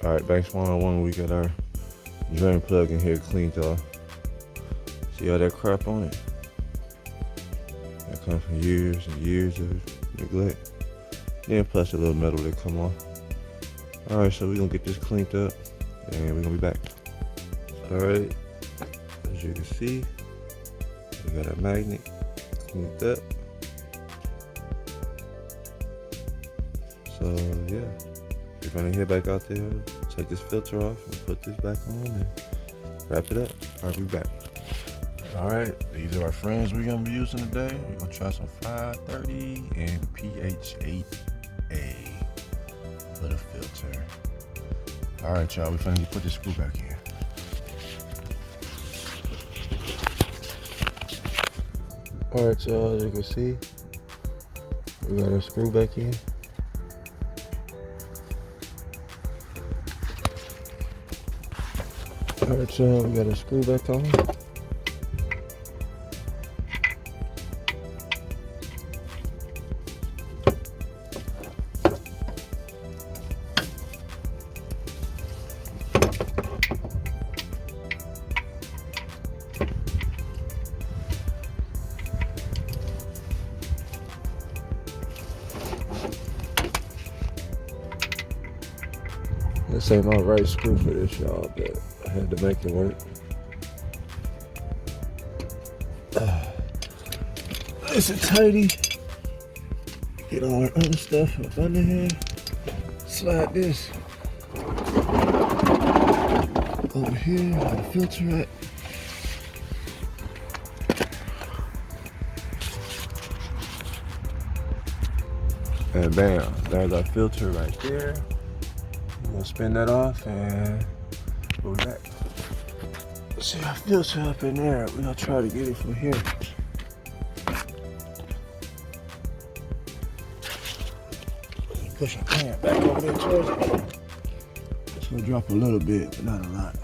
Alright, banks 101, we got our drain plug in here cleaned off. See all that crap on it? That comes from years and years of neglect. Then plus a little metal that come off. Alright, so we're gonna get this cleaned up and we're gonna be back. Alright, as you can see, we got our magnet cleaned up. So yeah, we're gonna head back out there, take this filter off and put this back on and wrap it up. Alright, we back. Alright, these are our friends we're gonna be using today. We're gonna try some 530 and pH8A for the filter. Alright y'all, we're finna put this screw back in. Alright y'all, as you can see, we got our screw back in. Alright y'all, we got our screw back on. This ain't my right screw for this, y'all, but I had to make it work. Nice and tidy. Get all our other stuff up under here. Slide this over here where the filter at. And bam, there's our filter right there. We'll spin that off and we'll be back. See our filter up in there. We're gonna try to get it from here. Push our pan back over there towards it. It's gonna drop a little bit, but not a lot.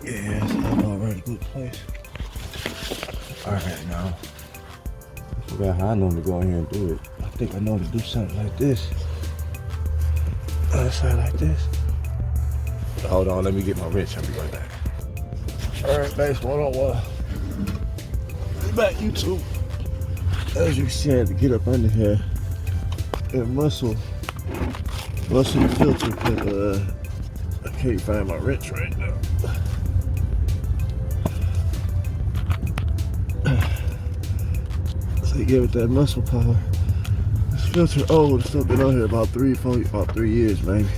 Yeah, it's already a good place. Alright, now I forgot how I normally go in here and do it. I think I know to do something like this. Other side like this. Hold on, let me get my wrench. I'll be right back. Alright, banks 101. Be back, YouTube. As you can see, I had to get up under here and muscle the filter, but I can't find my wrench right now. So you give it that muscle power. This filter old, it's still been on here about 3 years, maybe.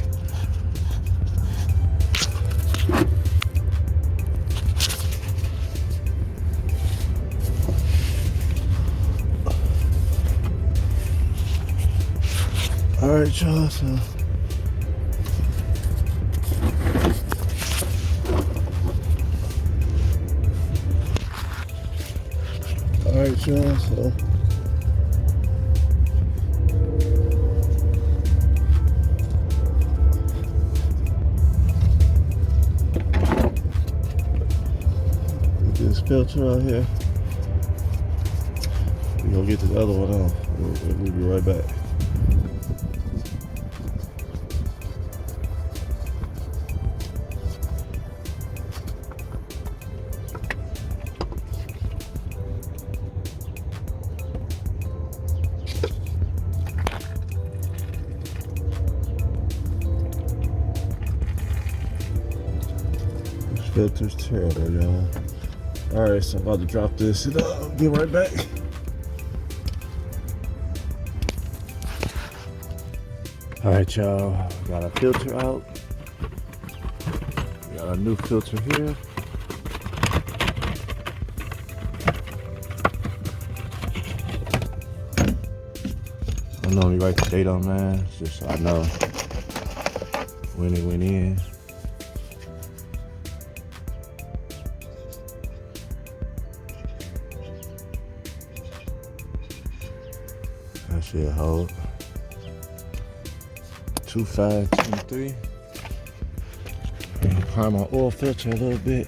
Alright y'all, so alright y'all, so this filter out here. We're gonna get this other one on. We'll be right back. This filter's terrible, y'all. Alright, so I'm about to drop this and I'll get right back. Alright y'all, got our filter out. We got our new filter here. I normally write the date on mine, just so I know when it went in. That should hold. 2523. And prime my oil filter a little bit.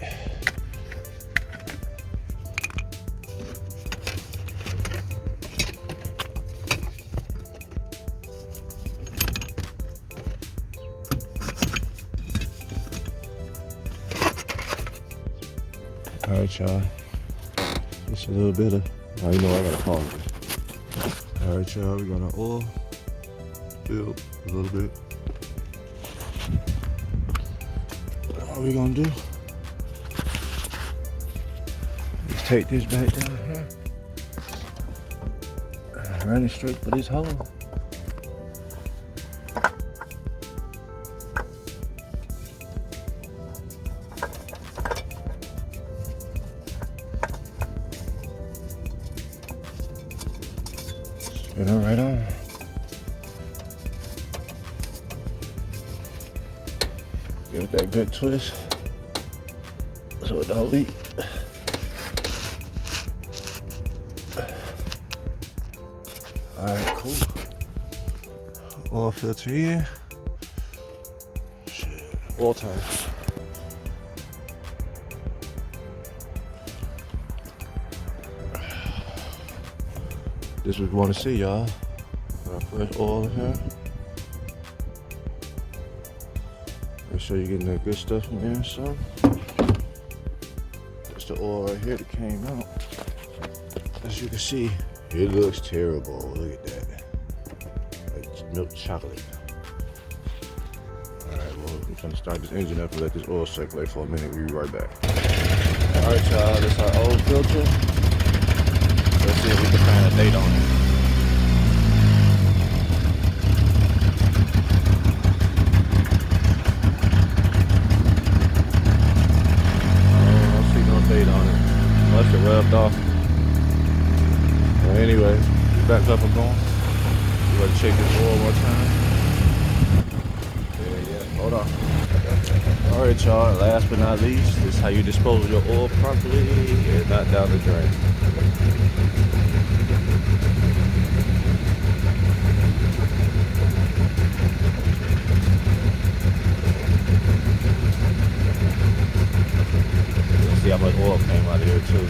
Alright, y'all. Just a little bit of, oh, you know I gotta pause it. Alright, y'all, we got our oil filled a little bit. What we gonna do? Just take this back down here. Run it straight for this hole. Spin it right on. Give it that good twist so it don't leak. Alright, cool. Oil filter in. Shit. Oil time. This is what we want to see, y'all. Got our fresh oil in here. Make sure you're getting that good stuff in there. So, that's the oil right here that came out. As you can see, it looks terrible. Look at that. Like milk chocolate. Alright, well, we're gonna start this engine up and let this oil circulate for a minute. We'll be right back. Alright, y'all, this is our old filter. Let's see if we can find a date on it. I don't see no date on it. Must have rubbed off. Well, anyway, back up and going. You gotta check this oil one time. Yeah, hold on. Alright, y'all, last but not least, this is how you dispose of your oil properly and not down the drain. See how much oil came out of here too.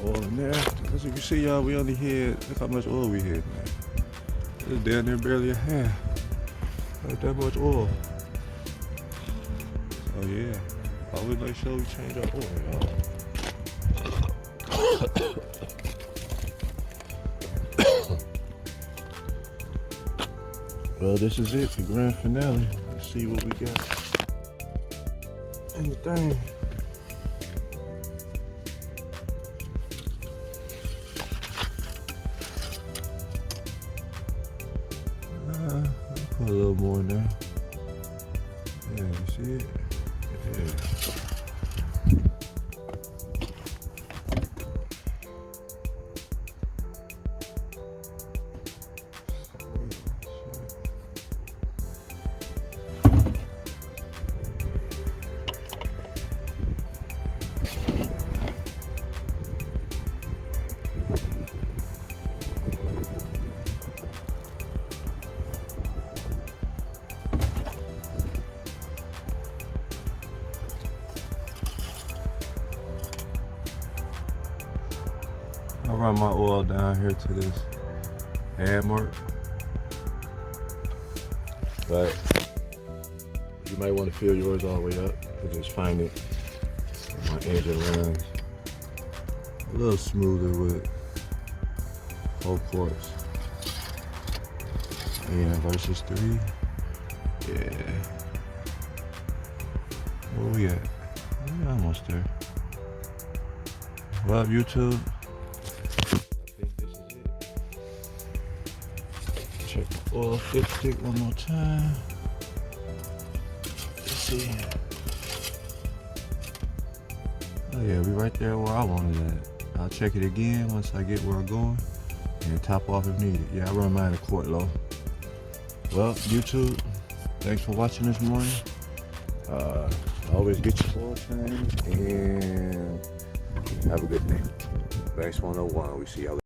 Oil in there. As you can see, y'all, we only had, look how much oil we had, man. It's down there barely a half. Not that much oil. Oh yeah. Always make sure we change our oil, y'all. Well, this is it, the grand finale. Let's see what we got in the thing. Put a little more in there. Yeah, you see it? Yeah. I run my oil down here to this add mark, but you might want to fill yours all the way up and just find it. My engine runs a little smoother with whole quarts. And versus 3, yeah. Where we at? We're almost there. Well, YouTube. Check the oil dipstick one more time. Let's see. Oh yeah, we right there where I wanted it at. I'll check it again once I get where I'm going and top off if needed. Yeah, I run mine a quart low. Well, YouTube, thanks for watching this morning. Always get your oil change and have a good day. Banks 101. We see y'all later.